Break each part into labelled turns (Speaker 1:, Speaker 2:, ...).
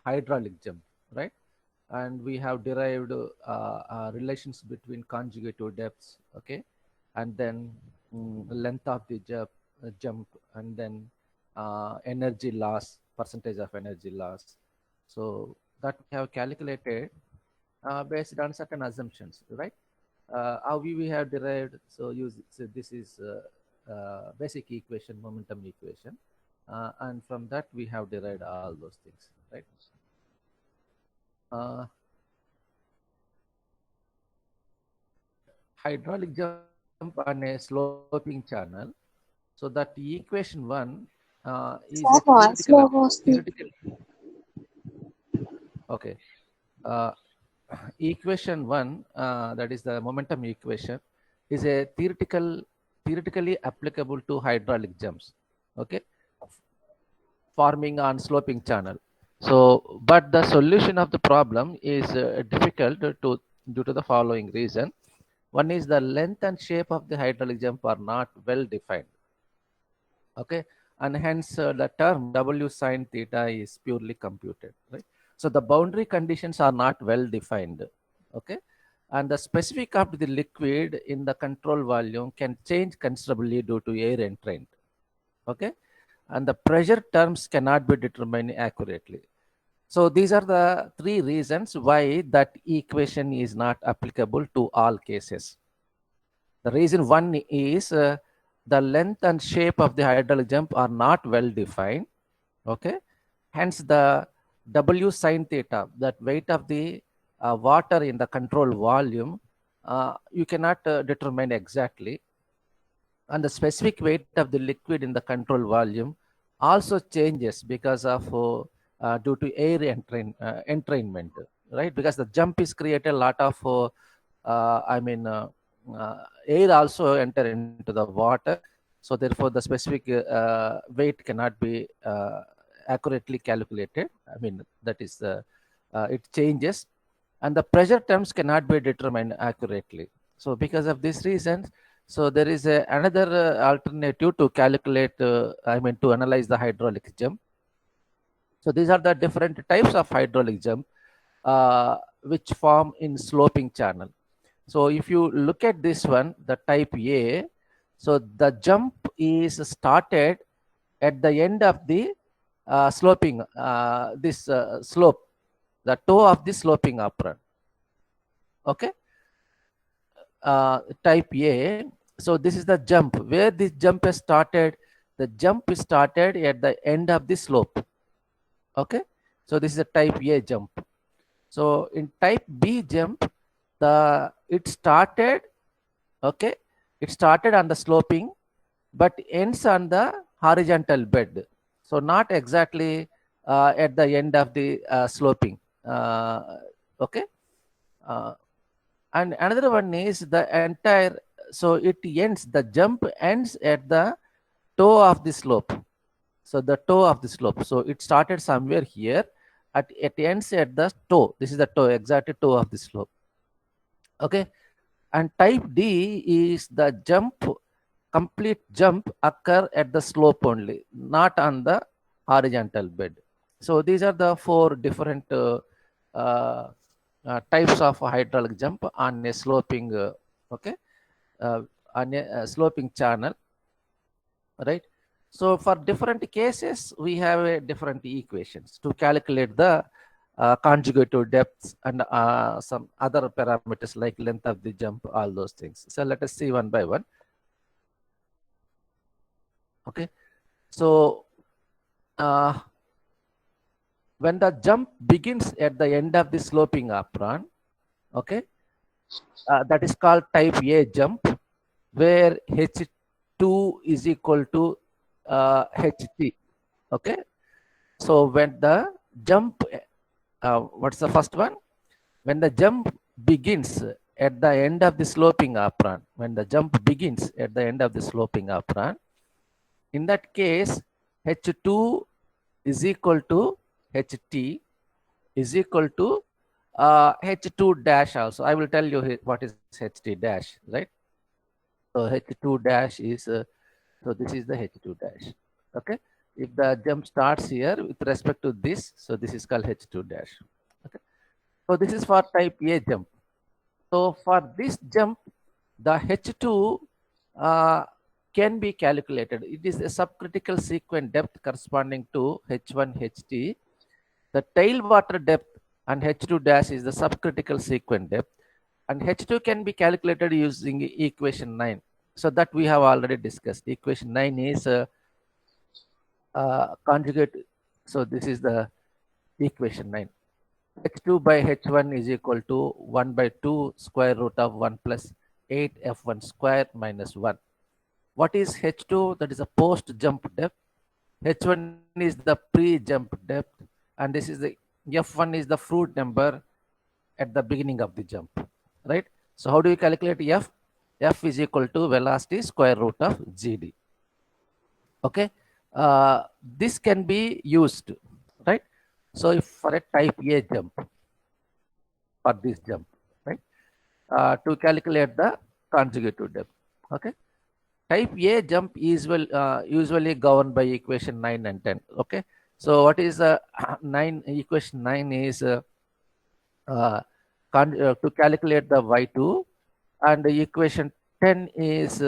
Speaker 1: hydraulic jump, right? And we have derived relations between conjugative depths, okay, and then length of the jump, and then energy loss, percentage of energy loss. So that we have calculated based on certain assumptions, right? How we have derived, so this is basic equation, momentum equation, and from that we have derived all those things, right? uh, Hydraulic jump on a sloping channel. So that equation one is a
Speaker 2: Slow, slow speak.
Speaker 1: theoretical. Okay. Uh, Equation one, that is the momentum equation, is a theoretically applicable to hydraulic jumps. Okay, forming on sloping channel. So, but the solution of the problem is difficult to due to the following reason. One is the length and shape of the hydraulic jump are not well defined. Okay, and hence the term W sine theta is purely computed, right? So the boundary conditions are not well defined. Okay, and the specific of the liquid in the control volume can change considerably due to air entrained. Okay, and the pressure terms cannot be determined accurately. So these are the three reasons why that equation is not applicable to all cases. The reason one is the length and shape of the hydraulic jump are not well defined. Okay, hence the W sine theta, that weight of the water in the control volume, you cannot determine exactly, and the specific weight of the liquid in the control volume also changes because of due to air entrainment, right? Because the jump is created a lot of air also enter into the water, so therefore the specific weight cannot be accurately calculated. I mean, that is it changes, and the pressure terms cannot be determined accurately. So because of this reason, so there is another alternative to calculate, to analyze the hydraulic jump. So these are the different types of hydraulic jump which form in sloping channel. So if you look at this one, the type A, so the jump is started at the end of the sloping, this slope, the toe of the sloping apron. Okay, type A. So this is the jump. Where this jump is started, the jump is started at the end of the slope. Okay, so this is a type A jump. So in type B jump, it started, okay, it started on the sloping, but ends on the horizontal bed. So not exactly at the end of the sloping. Okay. Uh, and another one is the entire, so it ends, the jump ends at the toe of the slope. So the toe of the slope, so it started somewhere here, it ends at the toe. This is the toe, exact toe of the slope. Okay, and type D is the complete jump occur at the slope only, not on the horizontal bed. So these are the four different uh, types of hydraulic jump on a sloping, okay, uh, on a sloping channel, right? So for different cases, we have different equations to calculate the conjugative depths and some other parameters like length of the jump, all those things. So let us see one by one. Okay, so uh, when the jump begins at the end of the sloping apron, okay, that is called type A jump, where H2 is equal to HT. Okay, so when the jump, what's the first one? When the jump begins at the end of the sloping apron, when the jump begins at the end of the sloping apron, in that case, H2 is equal to HT is equal to H2 dash also. I will tell you what is HT dash, right? So H2 dash is, so this is the H2 dash. Okay. if the jump starts here with respect to this, so this is called h2 dash. Okay. So this is for type A jump. So for this jump, the h2 can be calculated. It is a subcritical sequence depth corresponding to h1 ht. The tailwater depth and h2 dash is the subcritical sequence depth, and h2 can be calculated using equation 9. So that we have already discussed. Equation 9 is conjugate. So this is the equation 9. h2 by h1 is equal to 1 by 2 square root of 1 plus 8 f1 square minus 1. What is h2? That is a post jump depth. h1 is the pre-jump depth, and this is the f1 is the fruit number at the beginning of the jump, right? So how do you calculate f? F is equal to velocity square root of gd. Okay, this can be used, right? So if for a type A jump, for this jump, right, to calculate the conjugative depth. Okay, type A jump is usually governed by equation 9 and 10. Okay, so what is 9? Equation 9 is to calculate the y2, and the equation 10 is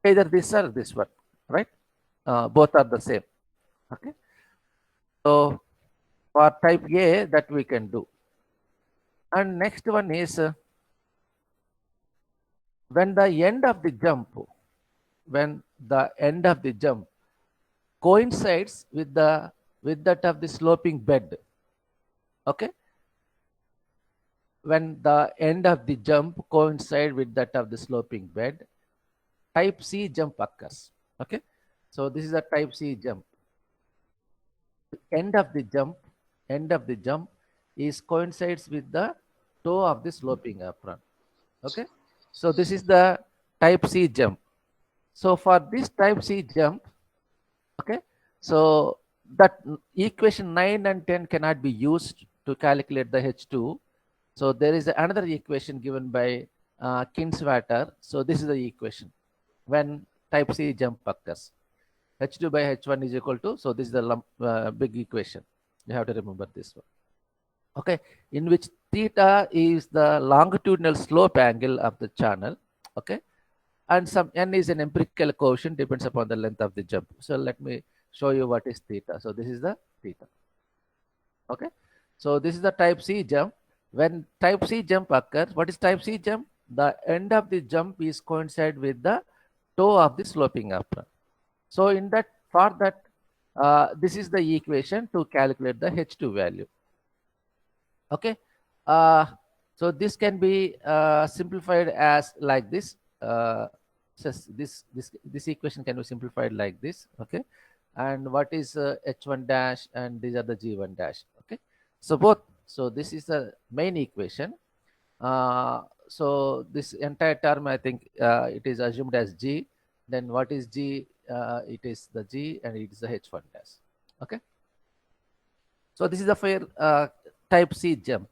Speaker 1: either this or this one, right? Both are the same. Okay, so for type A, that we can do. And next one is when the end of the jump coincides with that of the sloping bed. Okay, when the end of the jump coincides with that of the sloping bed, type C jump occurs. Okay, so this is a type C jump. End of the jump is coincides with the toe of the sloping apron. Okay, so this is the type C jump. So for this type C jump, okay, so that equation 9 and 10 cannot be used to calculate the h2. So there is another equation given by Kinswater. So this is the equation when type C jump occurs. h2 by h1 is equal to, so this is the big equation. You have to remember this one. Okay, in which theta is the longitudinal slope angle of the channel. Okay, and some n is an empirical coefficient, depends upon the length of the jump. So let me show you what is theta. So this is the theta. Okay, so this is the type C jump. When type C jump occurs, what is type C jump? The end of the jump is coincide with the toe of the sloping apron. So in that, for that, this is the equation to calculate the h2 value. Okay, so this can be simplified as like this. This equation can be simplified like this. Okay, and what is h1 dash, and these are the g1 dash. Okay, so both. So this is the main equation. So this entire term, I think it is assumed as g. Then what is g? It is the g, and it is the h1 dash. Okay, so this is the fair type C jump.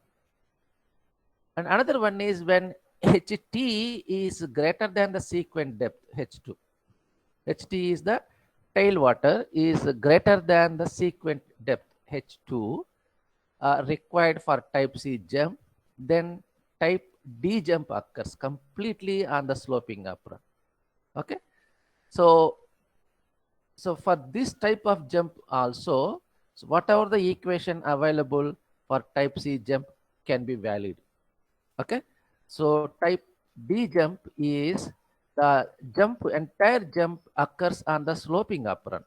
Speaker 1: And another one is when ht is greater than the sequence depth h2. ht is the tailwater is greater than the sequence depth h2 required for type C jump. Then type D jump occurs completely on the sloping apron. Okay, so for this type of jump also, so whatever the equation available for type C jump can be valid. Okay, so type D jump is the entire jump occurs on the sloping apron.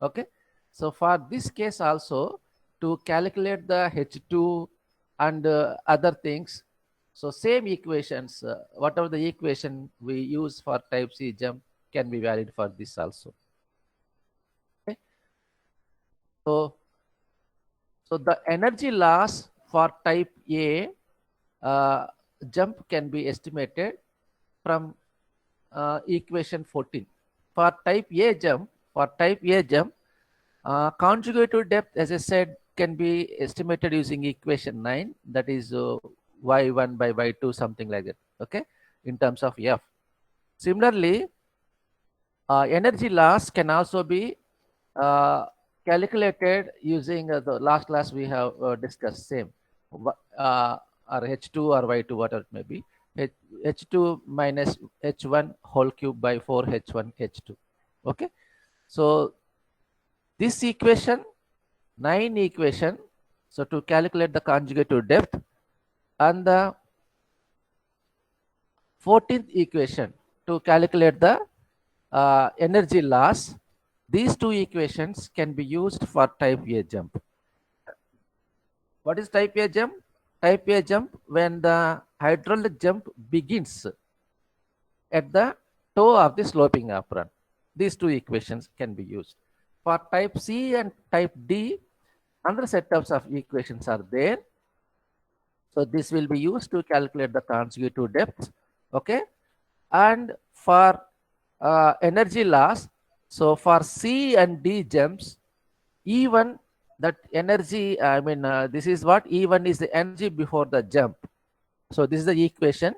Speaker 1: Okay, so for this case also, to calculate the h2 and other things, so same equations, whatever the equation we use for type C jump can be valid for this also. Okay, so the energy loss for type A jump can be estimated from equation 14. For type A jump, conjugative depth, as I said, can be estimated using equation 9, that is y1 by y2, something like that. Okay, in terms of f. Similarly, energy loss can also be calculated using the last class we have discussed same or H2 or Y2, whatever it may be. H2 minus H1 whole cube by 4H1 H2. Okay. So this equation, 9 equation. So to calculate the conjugative depth, and the 14th equation to calculate the energy loss. These two equations can be used for type A jump. What is type A jump? Type A jump when the hydraulic jump begins at the toe of the sloping apron. These two equations can be used. For type C and type D, another set of equations are there. So this will be used to calculate the conjugative depth. Okay. And for energy loss, so for C and D jumps, E1, that energy, this is what E1 is the energy before the jump. So this is the equation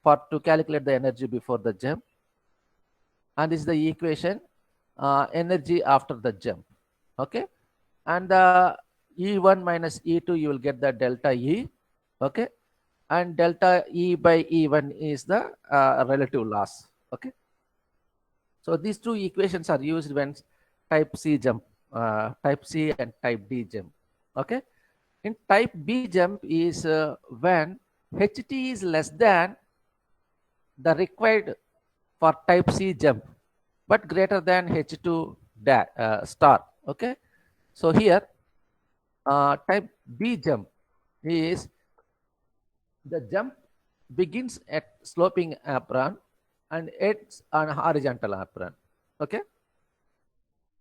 Speaker 1: for to calculate the energy before the jump. And this is the equation energy after the jump. Okay. And E1 minus E2, you will get the delta E. Okay. And delta E by E1 is the relative loss. Okay. So these two equations are used when type C jump, type C and type D jump. Okay. In type B jump is when HT is less than the required for type C jump, but greater than H2 star. Okay. So here type B jump is the jump begins at sloping apron and ends on horizontal apron. Okay.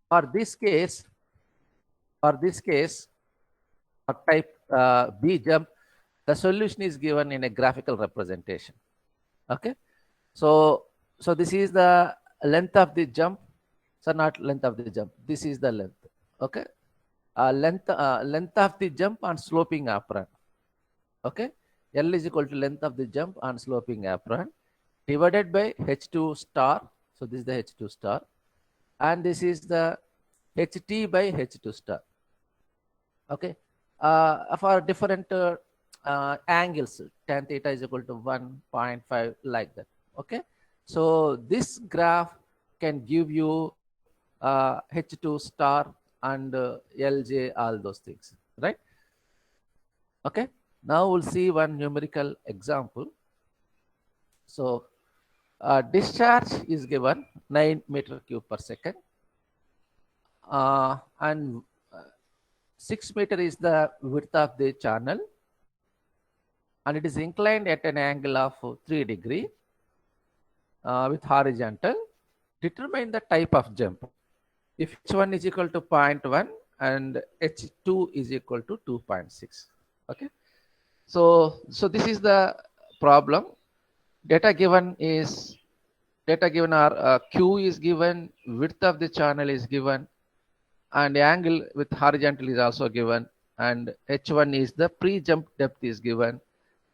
Speaker 1: For this case, for type B jump, the solution is given in a graphical representation. Okay. So this is the length of the jump. So not length of the jump. This is the length. Okay. Length of the jump on sloping apron. Okay. L is equal to length of the jump on sloping apron divided by H2 star. So this is the H2 star. And this is the HT by H2 star. Okay. For different angles, tan theta is equal to 1.5 like that. Okay. So this graph can give you H2 star and LJ, all those things, right? Okay. Now we'll see one numerical example. So discharge is given 9 meter cube per second. And 6 meter is the width of the channel, and it is inclined at an angle of 3 degree with horizontal. Determine the type of jump. If H1 is equal to 0.1 and H2 is equal to 2.6. Okay. So this is the problem. Data given are Q is given, width of the channel is given, and angle with horizontal is also given, and H1 is the pre-jump depth is given,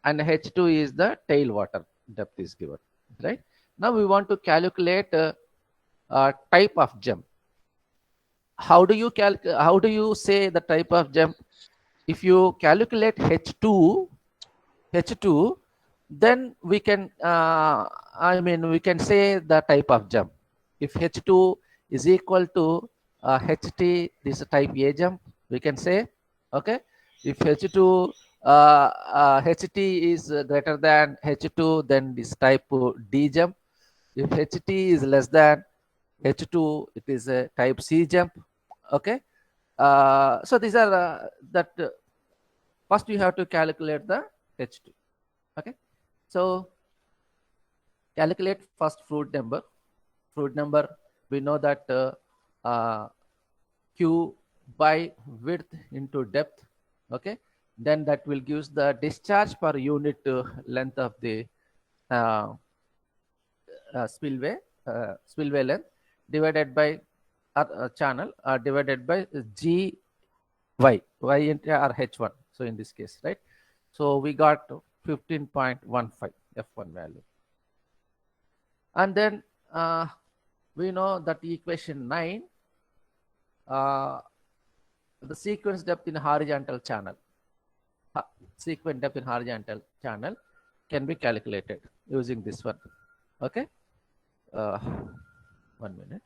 Speaker 1: and H2 is the tail water depth is given, right? Now we want to calculate type of jump. How do you say the type of jump? If you calculate H2, then we can we can say the type of jump. If H2 is equal to HT, this is a type A jump, we can say. Okay. If H2 HT is greater than H2, then this type D jump. If HT is less than H2, it is a type C jump. Okay. So these are first you have to calculate the H2. Okay. So calculate first Froude number. Froude number, we know that Q by width into depth. Okay. Then that will give the discharge per unit length of the spillway length divided by channel divided by G Y into or H1. So in this case, right? So we got 15.15 F1 value. And then we know that equation 9 the sequence depth in horizontal channel. Sequence depth in horizontal channel can be calculated using this one. Okay. 1 minute.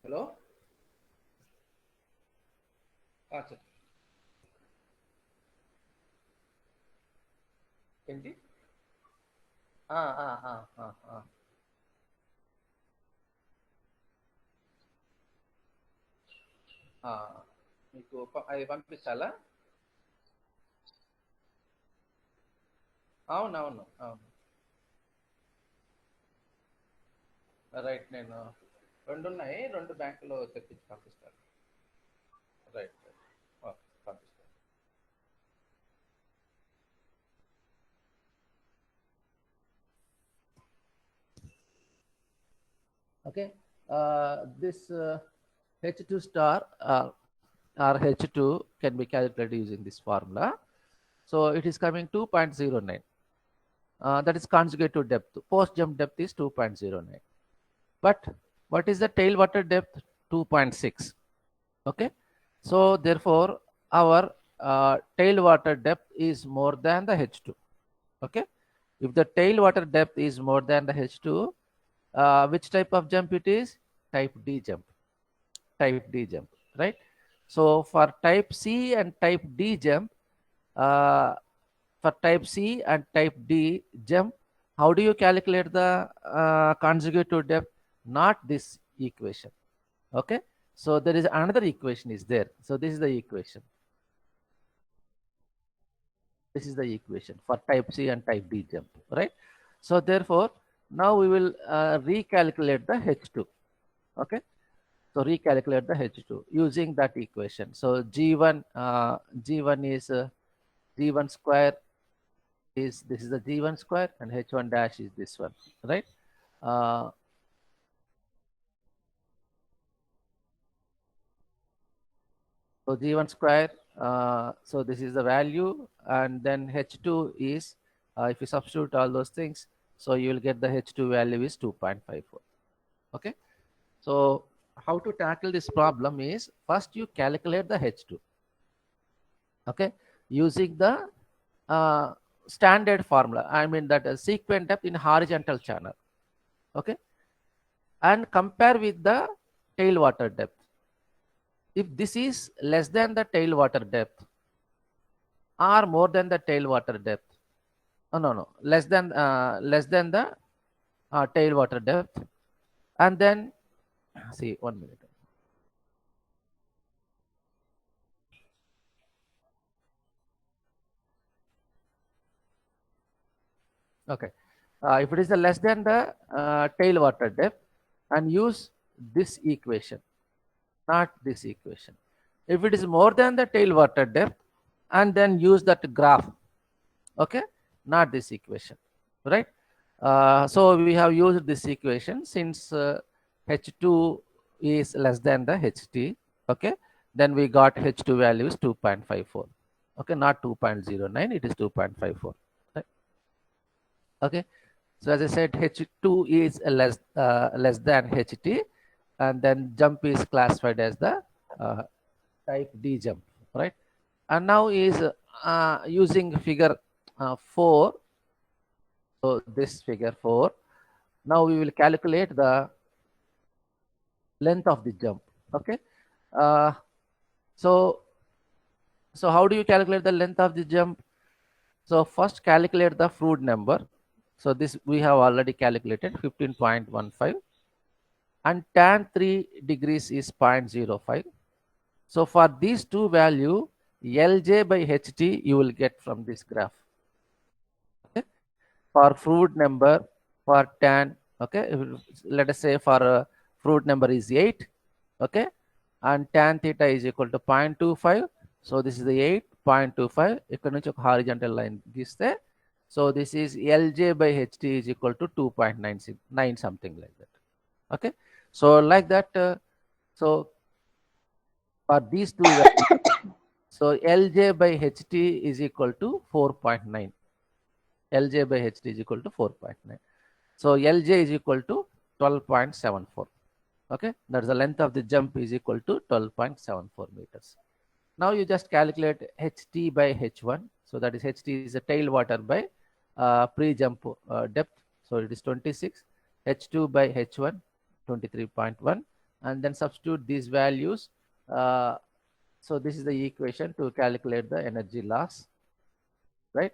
Speaker 1: Hello. Achha. ఏంటి మీకు అవి పంపించాలా? అవునవును అవును right. నేను రెండు ఉన్నాయి, రెండు బ్యాంకులో తెప్పించి పంపిస్తాను. రైట్ రైట్ ఓకే పంపిస్తాను. Okay, this H2 star or H2 can be calculated using this formula. So it is coming 2.09. That is conjugative depth. Post jump depth is 2.09. But what is the tailwater depth? 2.6. Okay, so therefore our tailwater depth is more than the H2. Okay, if the tailwater depth is more than the H2, which type of jump it is? Type D jump. Type D jump, right? So for type C and type D jump, for type C and type D jump, how do you calculate the conjugative depth? Not this equation. Okay, so there is another equation is there. So this is the equation. This is the equation for type C and type D jump, right? So therefore, now we will recalculate the H2. Okay, so recalculate the H2 using that equation. So G1 is G1 square is, this is the G1 square, and H1 dash is this one, right? So G1 square, so this is the value, and then H2 is, if you substitute all those things, so you will get the H2 value is 2.54. Okay, so how to tackle this problem is, first you calculate the H2. Okay, using the standard formula, I mean that sequence depth in horizontal channel. Okay, and compare with the tailwater depth. If this is less than the tailwater depth or more than the tailwater depth, no, less than the tailwater depth, and then see, 1 minute. Okay, if it is less than the tailwater depth, and use this equation, not this equation. If it is more than the tailwater depth, and then use that graph. Okay, not this equation, right? So we have used this equation since H2 is less than the HT. Okay, then we got H2 value is 2.54. Okay, not 2.09, it is 2.54. Right? Okay, so as I said, H2 is less than HT, and then jump is classified as the type D jump, right? And now is using figure 4. So this figure 4. Now we will calculate the length of the jump. Okay. So how do you calculate the length of the jump? So first calculate the Froude number. So this we have already calculated, 15.15, and tan 3 degrees is 0.05. So for these two value, LJ by HT you will get from this graph. Okay. For Froude number, for tan, okay, let us say for Froude number is 8, okay, and tan theta is equal to 0.25. So this is the 8.25. ఇక్కడ నుంచి ఒక horizontal line గీస్తే, so this is LJ by HT is equal to 2.9 something like that. Okay, so like that, so for these two so LJ by HT is equal to 4.9. LJ by HT is equal to 4.9. So LJ is equal to 12.74. Okay, that's the length of the jump is equal to 12.74 meters. Now you just calculate ht by h1. So that is ht is a tailwater by pre-jump depth. So it is 26. h2 by h1 23.1, and then substitute these values. So this is the equation to calculate the energy loss, right?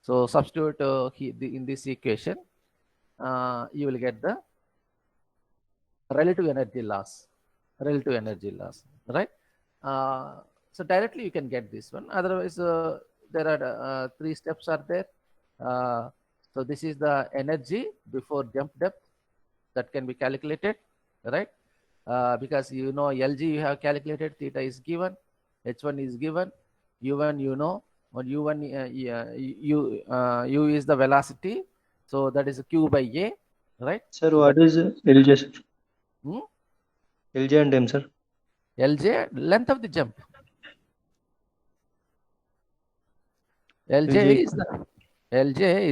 Speaker 1: So substitute in this equation, you will get the relative energy loss, right? So directly you can get this one. Otherwise, there are 3 steps are there. So this is the energy before jump depth that can be calculated, right? Because you know LG you have calculated, theta is given, H1 is given, U1 you know, or U1 U is the velocity, so that is Q by A, right?
Speaker 3: Sir,
Speaker 1: So
Speaker 3: what is LJ, sir?
Speaker 1: hmm?
Speaker 3: LJ and M, sir?
Speaker 1: LJ, length of the jump. LJ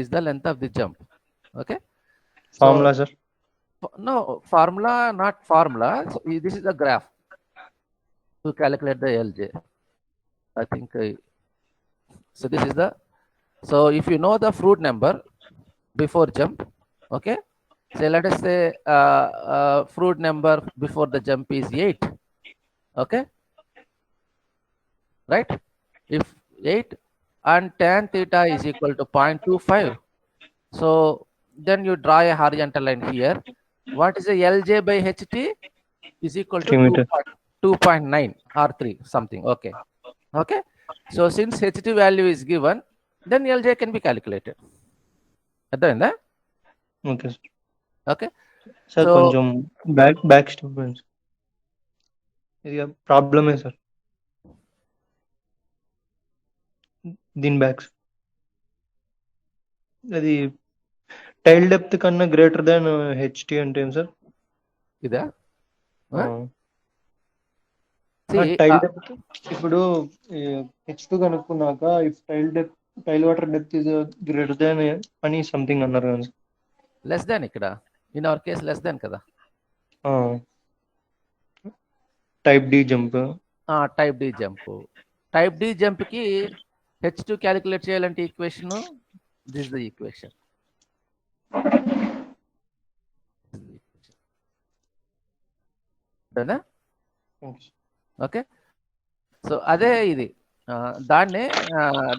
Speaker 1: is the length of the jump. Okay.
Speaker 3: Formula,
Speaker 1: So,
Speaker 3: sir?
Speaker 1: no, formula, not formula. So this is the graph to calculate the LJ. I think so. This is the, so if you know the fruit number before jump, okay. So let us say fruit number before the jump is 8. Okay. Right. If 8 and tan theta is equal to 0.25. So then you draw a horizontal line here. What is a LJ by HT is equal to
Speaker 3: 3 meter.
Speaker 1: 2.9 or 3 something. Okay. Okay. So since HT value is given, then LJ can be calculated. అర్థమైందా?
Speaker 3: Okay, sir.
Speaker 1: Okay.
Speaker 3: Sir,
Speaker 1: So
Speaker 3: కొంచెం back step ఇది ప్రాబ్లమే sir. దీని back అది tail depth కన్నా greater than HT అంటే ఏం sir?
Speaker 1: ఇదా?
Speaker 3: టైల్ డెప్త్ ఇప్పుడు హెచ్2 కనుక్కున్నాక if tail water depth is greater than అని సంథింగ్ అన్నారు కదా.
Speaker 1: లెస్ దాన్ ఇక్కడ in our case less than కదా.
Speaker 3: Type D jump.
Speaker 1: Type D jump కి H2 క్యాలిక్యులేట్ చేయాలంటే equation this the equation. Okay. So అదే ఇది దాన్నే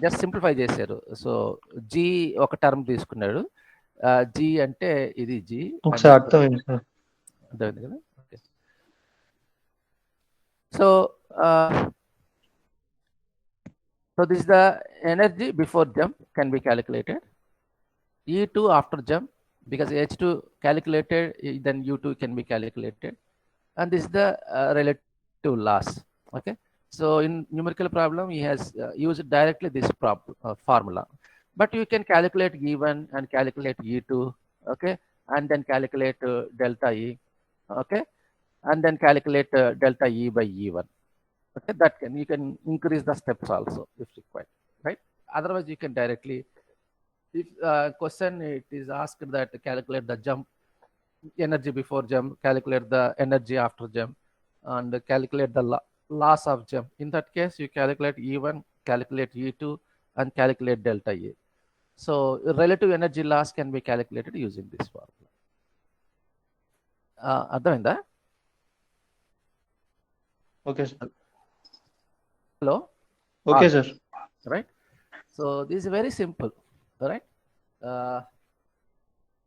Speaker 1: జస్ట్ సింప్లిఫై చేశారు. సో జీ ఒక టర్మ్ తీసుకున్నాడు. జీ అంటే ఇది జీ
Speaker 3: ఒకసారి అర్థమైంది సార్.
Speaker 1: అర్థమైంది కదా. Okay. So this is the energy before jump can be calculated. E2 after jump, because H2 calculated, then U2 can be calculated, and this is the relative loss. Okay. So in numerical problem, he has used directly this formula, but you can calculate E1 and calculate E2, okay, and then calculate delta E, okay, and then calculate delta E by E1. Okay, that you can increase the steps also if required, right? Otherwise, you can directly, if question it is asked that calculate the jump energy before jump, calculate the energy after jump, and calculate the loss of jump. In that case, you calculate E1, calculate E2, and calculate delta E. So relative energy loss can be calculated using this formula. అర్థమైందా?
Speaker 3: Okay sir.
Speaker 1: Hello.
Speaker 3: Okay, sir.
Speaker 1: Right. So this is very simple. All right.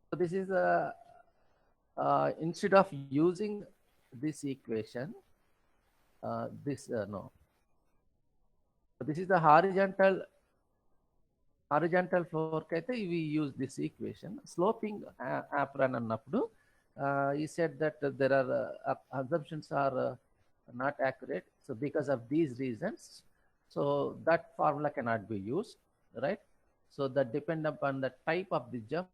Speaker 1: So this is instead of using this equation, this no. This is the horizontal floor. We use this equation. Sloping apron annappudu. He said that there are assumptions are not accurate. So because of these reasons, so that formula cannot be used, right? So that depend upon the type of the jump,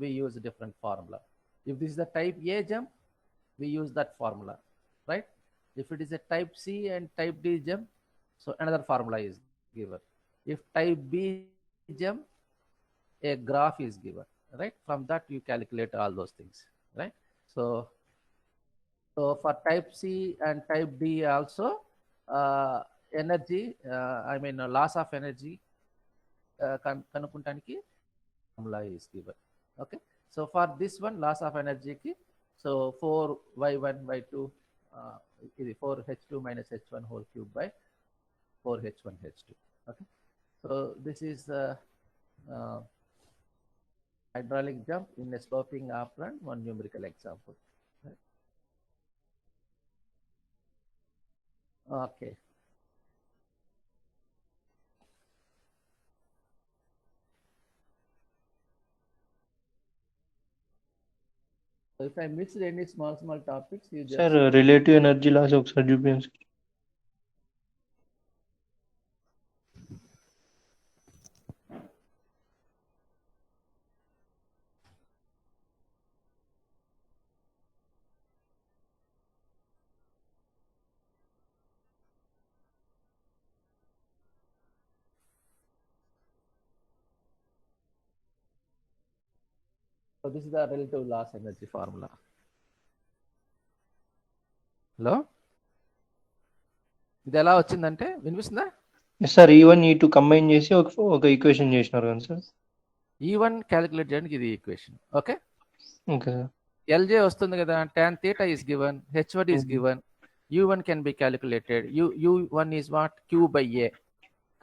Speaker 1: we use a different formula. If this is the type A jump, we use that formula, right? If it is a type C and type D jump, so another formula is given. If type B jump, a graph is given, right? From that you calculate all those things, right? So So for type C and type D also, energy, loss of energy కనుక్కుంటానికి formula is given. Okay. So for this one, loss of energy ki, so 4y1 y2 is 4h2 minus h1 whole cube by 4h1 h2. Okay. So this is the hydraulic jump in a sloping operant, one numerical example. Right. Okay. So if I missed any small topics, you just.
Speaker 3: Sir, relative energy loss ఒకసారి చూపించండి.
Speaker 1: So this is the relative loss energy formula. Hello, ఇది ఎలా వచ్చిందంటే వినిపిస్తుందా?
Speaker 3: Sir E1 E2 combine చేసి ఒక equation చేసినారు కదా సార్.
Speaker 1: E1 క్యాలిక్యులేట్ చేయడానికి ఇది equation. Okay
Speaker 3: okay sir.
Speaker 1: LJ వస్తుంది కదా, tan theta is given, H1 is given, U1 can be calculated. U1 is what? Q by A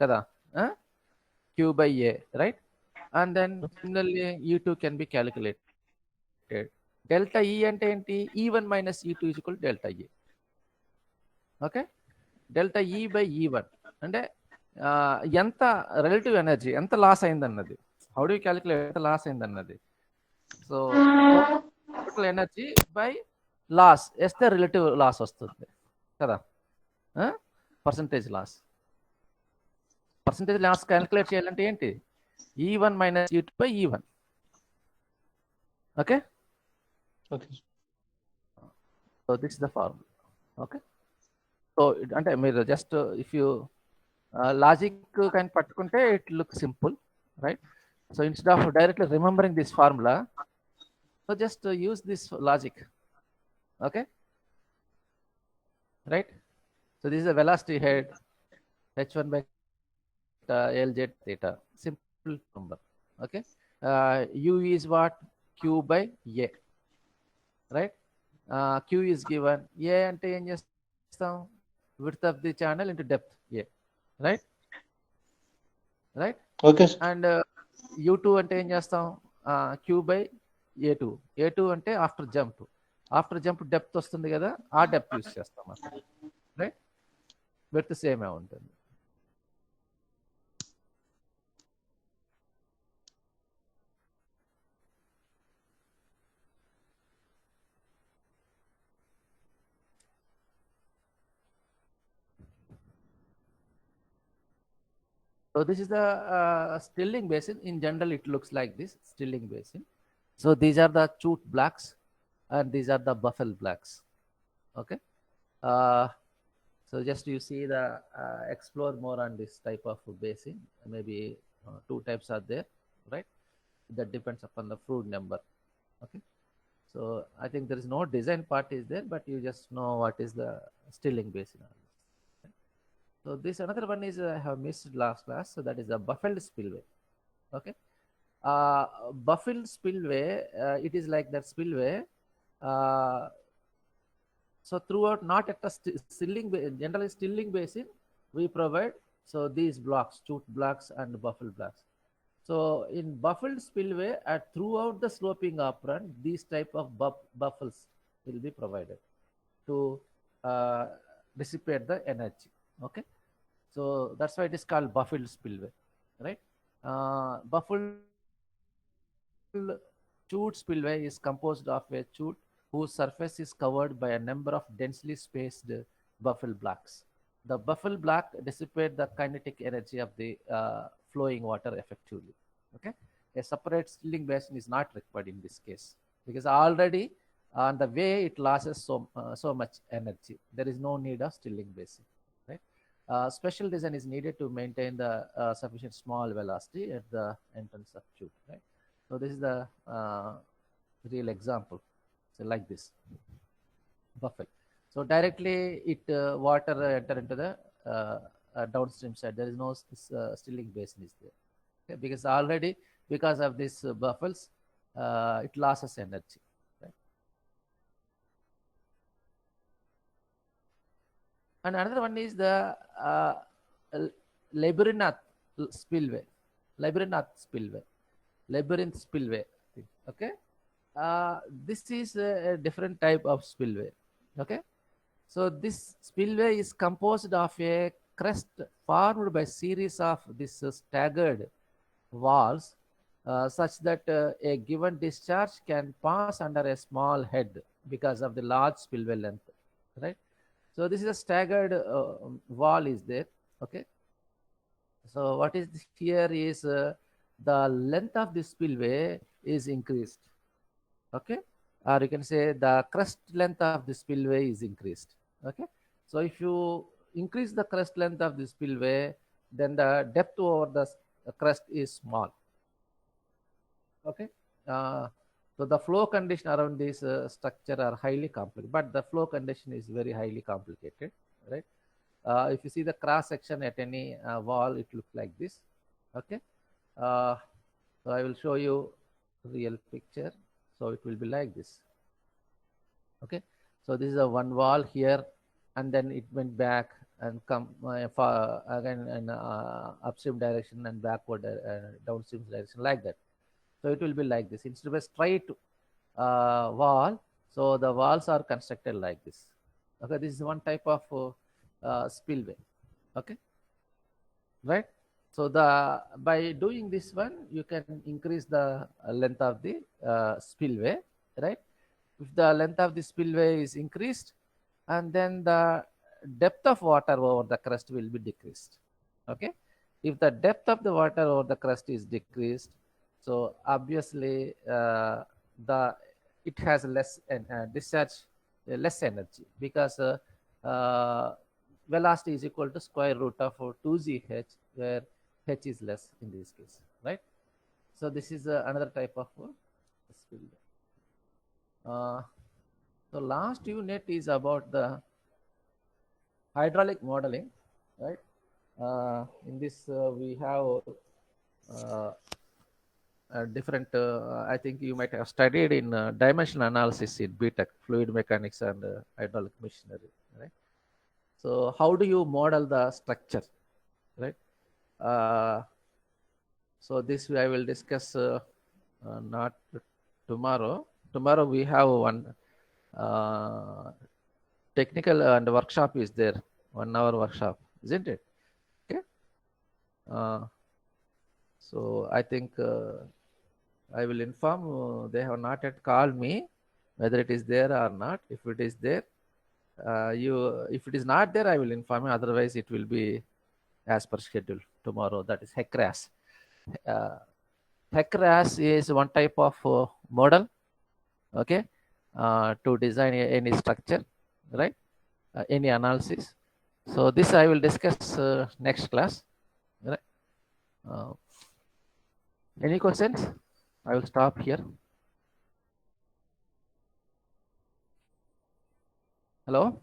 Speaker 1: kada, Q by A, right? And then similarly U2 can be calculated. Delta E అంటే ఏంటి? E1 minus E2 is equal to delta E. Okay, delta E by E1 అంటే ఎంత relative energy ఎంత loss అయిందన్నది. How do you calculate ఎంత loss అయిందన్నది? So total energy by loss వేస్తే relative loss వస్తుంది కదా, percentage loss. Percentage loss calculate చేయాలంటే ఏంటి? E1 minus E2 by E1. Okay, so this is the formula. Okay, so అంటే మీరు జస్ట్ ఇఫ్ యూ లాజిక్ కానీ పట్టుకుంటే it look simple, right? So instead of directly remembering this formula, so just use this logic. Okay, right? So this is a velocity head, h1 by Lj theta, simple number. Okay, U is what? Q by A, right? Q is given. A ante em chestam? Width of the channel into depth A, right? Right?
Speaker 3: Okay.
Speaker 1: And U2 ante em chestam? Q by A2. A2 అంటే after jump depth వస్తుంది కదా, ఆ depth use చేస్తాం అసలు, right? Width సేమే ఉంటుంది. So this is the Stirling basin. In general, it looks like this Stirling basin. So these are the chute blocks and these are the buffel blocks. Okay, so just you see the explore more on this type of basin. Maybe two types are there, right? That depends upon the fluid number. Okay, so I think there is no design part is there, but you just know what is the Stirling basin. So this another one is I have missed last class. So that is the buffled spillway. Okay, buffled spillway, it is like that spillway. So throughout, not at a generally Stirling basin, we provide so these blocks, chute blocks and buffle blocks. So in buffled spillway, throughout the sloping operant, these type of buffles will be provided to dissipate the energy. Okay, so that's why it is called buffled spillway, right? Buffled chute spillway is composed of a chute whose surface is covered by a number of densely spaced buffle blocks. The buffle block dissipate the kinetic energy of the flowing water effectively. Okay, a separate Stirling basin is not required in this case because already on the way it loses so much energy. There is no need of Stirling basin, right? Special design is needed to maintain the sufficient small velocity at the entrance of chute, right? So this is the real example. So like this, buffle. So directly it water enter into the downstream side. There is no stilling basin is there. Okay? Because already because of this buffles, it loses energy. Right? And another one is the labyrinth spillway. Labyrinth spillway. Okay. This is a different type of spillway. Okay. So this spillway is composed of a crest formed by series of these staggered walls, such that a given discharge can pass under a small head because of the large spillway length. Right. So this is a staggered wall is there. Okay. So what is here is the length of the spillway is increased. Okay. Or you can say the crest length of the spillway is increased. Okay. So if you increase the crest length of the spillway, then the depth over the crest is small. Okay. So the flow condition around this structure are highly complicated, but the flow condition is very highly complicated, right? If you see the cross section at any wall, it looks like this. Okay. So I will show you real picture. So it will be like this. Okay. So this is a one wall here, and then it went back and come again in upstream direction and backward downstream direction, like that. So it will be like this. Instead of a straight wall, so the walls are constructed like this. Okay, this is one type of spillway. Okay, right? So by doing this one, you can increase the length of the spillway, right? If the length of the spillway is increased, and then the depth of water over the crust will be decreased. Okay, if the depth of the water over the crust is decreased, so obviously it has less discharge, less energy, because velocity is equal to square root of 2gh, where h is less in this case, right? So this is another type of spillway. So last unit is about the hydraulic modeling, right? In this we have different, I think you might have studied in dimensional analysis in BTech, fluid mechanics and hydraulic machinery, right? So how do you model the structure, right? So this I will discuss not tomorrow. Tomorrow we have one technical and workshop is there, 1 hour workshop, isn't it? Okay. So I think I will inform, they have not yet called me whether it is there or not. If it is there, if it is not there, I will inform you. Otherwise, it will be as per schedule tomorrow. That is HEC-RAS. HEC-RAS is one type of model, okay, to design any structure, right? Any analysis. So this I will discuss next class. Right? Any questions? I will stop here. Hello?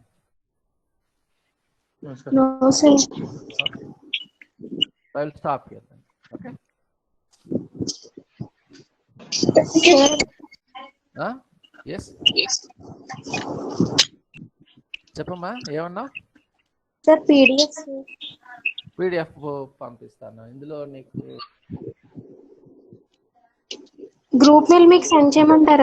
Speaker 2: No, sir.
Speaker 1: Okay. I will stop here then. Okay. Yes. చెప్పమ్మా ఏమన్నా
Speaker 2: sir
Speaker 1: PDF పంపిస్తాను. ఇందులో నీకు
Speaker 2: group mail మీకు send చేయమంటారా?